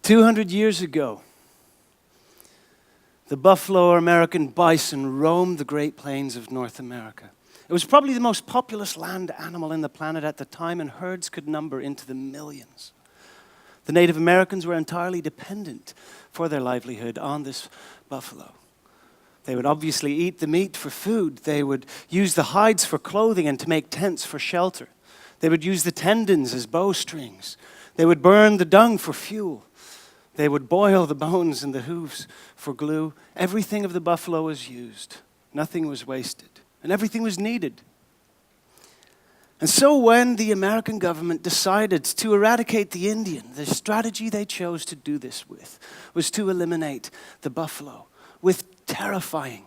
200 years ago, the buffalo or American bison roamed the Great Plains of North America. It was probably the most populous land animal in the planet at the time, and herds could number into the millions. The Native Americans were entirely dependent for their livelihood on this buffalo. They would obviously eat the meat for food. They would use the hides for clothing and to make tents for shelter. They would use the tendons as bowstrings. They would burn the dung for fuel. They would boil the bones and the hooves for glue. Everything of the buffalo was used. Nothing was wasted. And everything was needed. And so when the American government decided to eradicate the Indian, the strategy they chose to do this with was to eliminate the buffalo with terrifying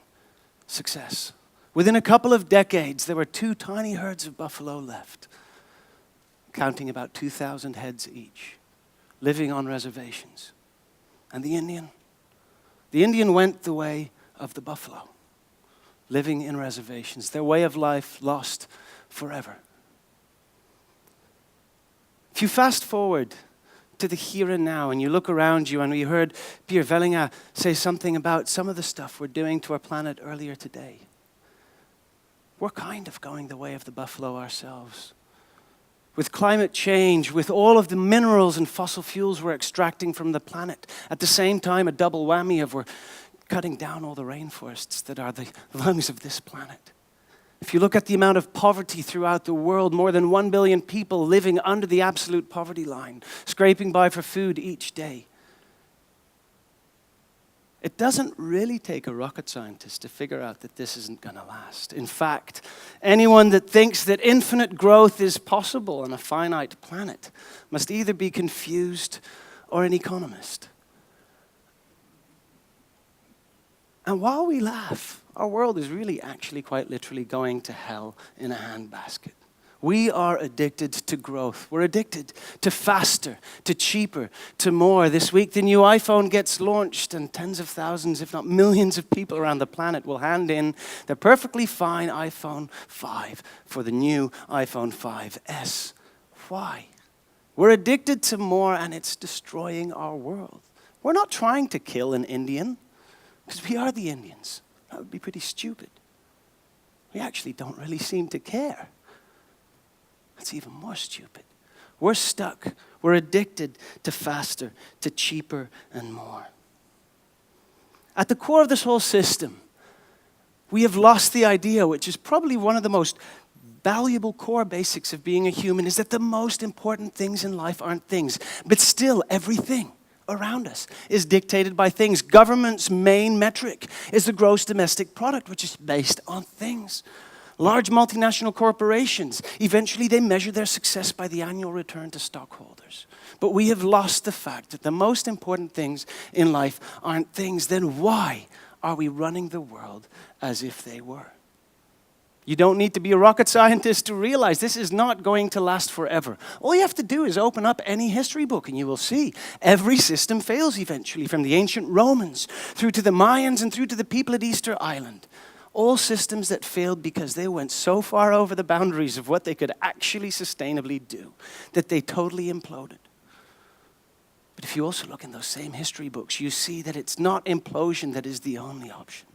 success. Within a couple of decades, there were 2 tiny herds of buffalo left, counting about 2,000 heads each, living on reservations. And the Indian went the way of the buffalo, living in reservations, their way of life lost forever. If you fast forward to the here and now and you look around you, and we heard Pierre Vellinga say something about some of the stuff we're doing to our planet earlier today. We're kind of going the way of the buffalo ourselves. With climate change, with all of the minerals and fossil fuels we're extracting from the planet, at the same time a double whammy of we're cutting down all the rainforests that are the lungs of this planet. If you look at the amount of poverty throughout the world, more than 1 billion people living under the absolute poverty line, scraping by for food each day. It doesn't really take a rocket scientist to figure out that this isn't going to last. In fact, anyone that thinks that infinite growth is possible on a finite planet must either be confused or an economist. And while we laugh, our world is really actually quite literally going to hell in a handbasket. We are addicted to growth. We're addicted to faster, to cheaper, to more. This week, the new iPhone gets launched, and tens of thousands, if not millions of people around the planet will hand in their perfectly fine iPhone 5 for the new iPhone 5S. Why? We're addicted to more, and it's destroying our world. We're not trying to kill an Indian, because we are the Indians. That would be pretty stupid. We actually don't really seem to care. That's even more stupid. We're stuck. We're addicted to faster, to cheaper, and more. At the core of this whole system, we have lost the idea, which is probably one of the most valuable core basics of being a human, is that the most important things in life aren't things, but still everything around us is dictated by things. Government's main metric is the gross domestic product, which is based on things. Large multinational corporations, eventually they measure their success by the annual return to stockholders. But we have lost the fact that the most important things in life aren't things. Then why are we running the world as if they were? You don't need to be a rocket scientist to realize this is not going to last forever. All you have to do is open up any history book and you will see every system fails eventually, from the ancient Romans through to the Mayans and through to the people at Easter Island. All systems that failed because they went so far over the boundaries of what they could actually sustainably do that they totally imploded. But if you also look in those same history books, you see that it's not implosion that is the only option.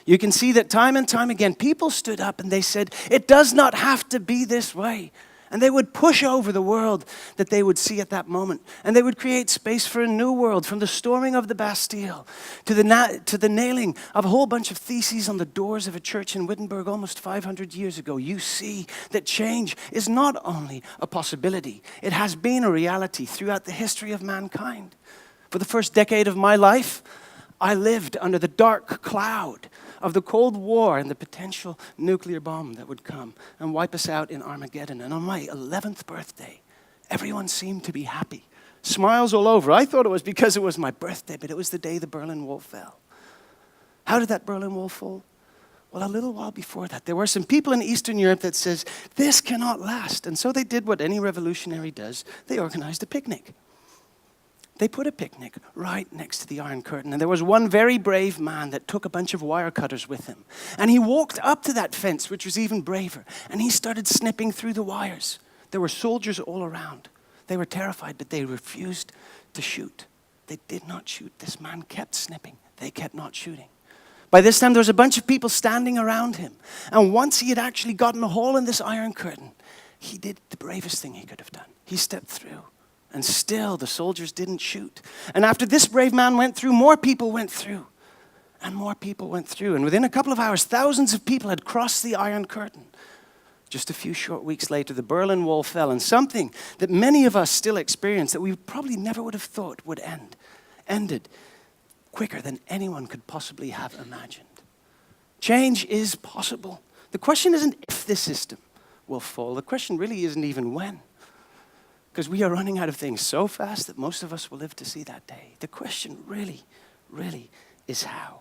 You can see that time and time again, people stood up and they said, it does not have to be this way. And they would push over the world that they would see at that moment. And they would create space for a new world, from the storming of the Bastille to the nailing of a whole bunch of theses on the doors of a church in Wittenberg almost 500 years ago. You see that change is not only a possibility, it has been a reality throughout the history of mankind. For the first decade of my life, I lived under the dark cloud of the Cold War and the potential nuclear bomb that would come and wipe us out in Armageddon. And on my 11th birthday, everyone seemed to be happy. Smiles all over. I thought it was because it was my birthday, but it was the day the Berlin Wall fell. How did that Berlin Wall fall? Well, a little while before that, there were some people in Eastern Europe that says, this cannot last. And so they did what any revolutionary does. They organized a picnic. They put a picnic right next to the Iron Curtain. And there was one very brave man that took a bunch of wire cutters with him. And he walked up to that fence, which was even braver. And he started snipping through the wires. There were soldiers all around. They were terrified, but they refused to shoot. They did not shoot. This man kept snipping. They kept not shooting. By this time, there was a bunch of people standing around him. And once he had actually gotten a hole in this iron curtain, he did the bravest thing he could have done. He stepped through. And still, the soldiers didn't shoot. And after this brave man went through, more people went through. And more people went through. And within a couple of hours, thousands of people had crossed the iron curtain. Just a few short weeks later, the Berlin Wall fell, and something that many of us still experience that we probably never would have thought would ended quicker than anyone could possibly have imagined. Change is possible. The question isn't if this system will fall. The question really isn't even when. Because we are running out of things so fast that most of us will live to see that day. The question really, really is how.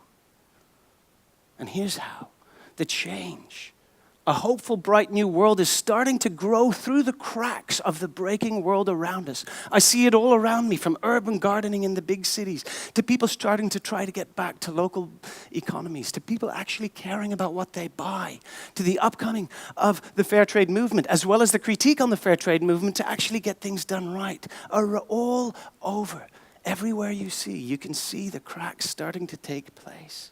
And here's how. The change. A hopeful, bright new world is starting to grow through the cracks of the breaking world around us. I see it all around me, from urban gardening in the big cities, to people starting to try to get back to local economies, to people actually caring about what they buy, to the upcoming of the fair trade movement, as well as the critique on the fair trade movement to actually get things done right. All over, everywhere you see, you can see the cracks starting to take place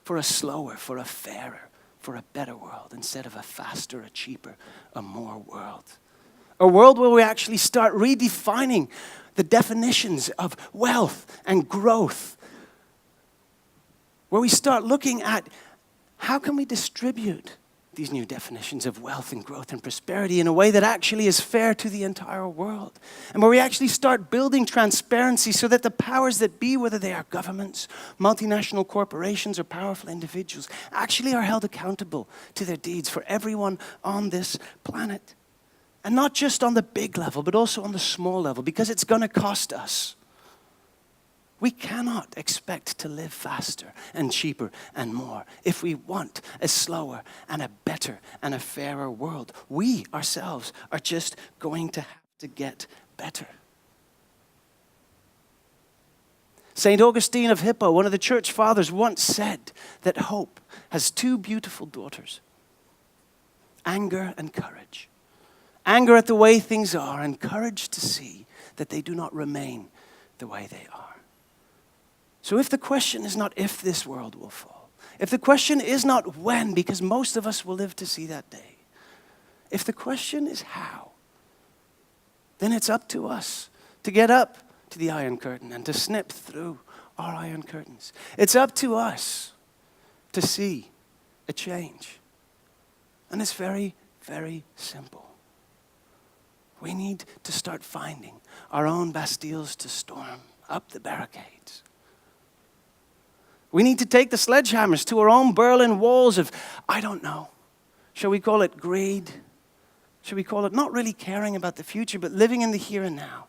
for a slower, for a fairer, for a better world instead of a faster, a cheaper, a more world. A world where we actually start redefining the definitions of wealth and growth. Where we start looking at how can we distribute these new definitions of wealth and growth and prosperity in a way that actually is fair to the entire world. And where we actually start building transparency so that the powers that be, whether they are governments, multinational corporations, or powerful individuals, actually are held accountable to their deeds for everyone on this planet. And not just on the big level, but also on the small level, because it's going to cost us. We cannot expect to live faster and cheaper and more if we want a slower and a better and a fairer world. We ourselves are just going to have to get better. St. Augustine of Hippo, one of the church fathers, once said that hope has two beautiful daughters: anger and courage. Anger at the way things are, and courage to see that they do not remain the way they are. So if the question is not if this world will fall, if the question is not when, because most of us will live to see that day, if the question is how, then it's up to us to get up to the iron curtain and to snip through our iron curtains. It's up to us to see a change. And it's very, very simple. We need to start finding our own Bastilles to storm, up the barricades. We need to take the sledgehammers to our own Berlin walls of, I don't know, shall we call it greed? Shall we call it not really caring about the future, but living in the here and now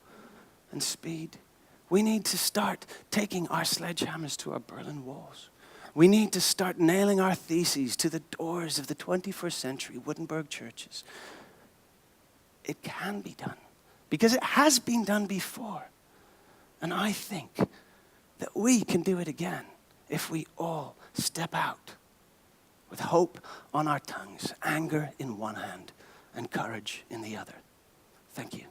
and speed? We need to start taking our sledgehammers to our Berlin walls. We need to start nailing our theses to the doors of the 21st century Wittenberg churches. It can be done because it has been done before. And I think that we can do it again if we all step out with hope on our tongues, anger in one hand and courage in the other. Thank you.